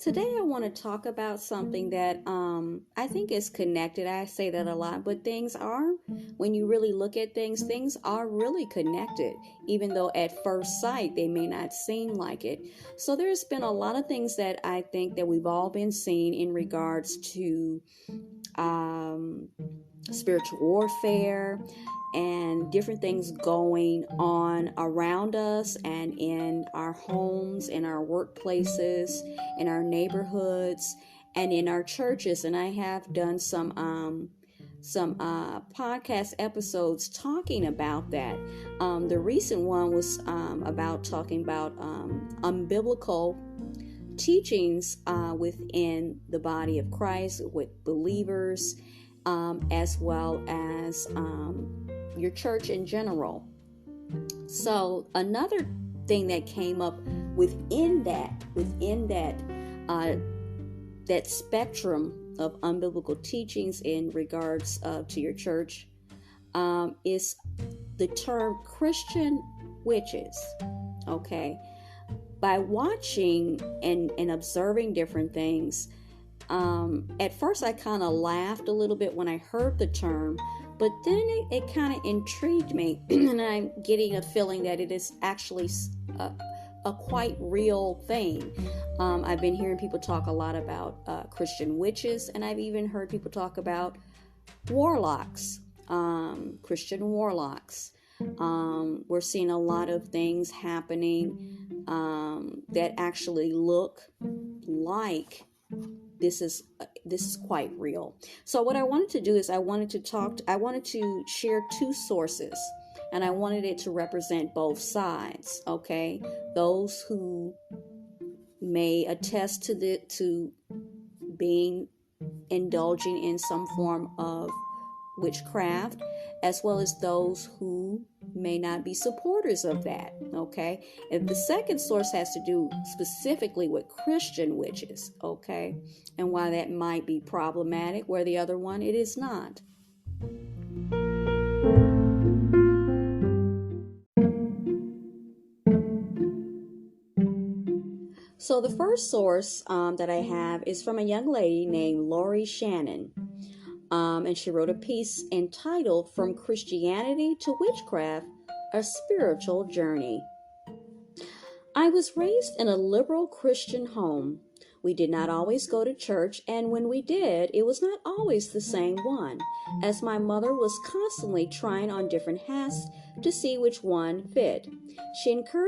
Today I want to talk about something that I think is connected. I say that a lot, but things are, when you really look at things are really connected, even though at first sight they may not seem like it. So there's been a lot of things that I think that we've all been seeing in regards to spiritual warfare and different things going on around us and in our homes, in our workplaces, in our neighborhoods, and in our churches. And I have done some podcast episodes talking about that. The recent one was about talking about unbiblical teachings within the body of Christ with believers, as well as your church in general. So another thing that came up within that spectrum of unbiblical teachings in regards to your church is the term Christian witches. Okay, by watching and observing different things, at first I kind of laughed a little bit when I heard the term, but then it kind of intrigued me, and I'm getting a feeling that it is actually a quite real thing. I've been hearing people talk a lot about Christian witches, and I've even heard people talk about warlocks, Christian warlocks. We're seeing a lot of things happening that actually look like this is quite real. So what I wanted to do is I wanted to share two sources, and I wanted it to represent both sides. Okay, those who may attest to being indulging in some form of witchcraft, as well as those who may not be supporters of that. Okay, and the second source has to do specifically with Christian witches, okay, and why that might be problematic, where the other one it is not. So the first source that I have is from a young lady named Lori Shannon. And she wrote a piece entitled "From Christianity to Witchcraft, A Spiritual Journey." I was raised in a liberal Christian home. We did not always go to church, and when we did, it was not always the same one, as my mother was constantly trying on different hats to see which one fit. She encouraged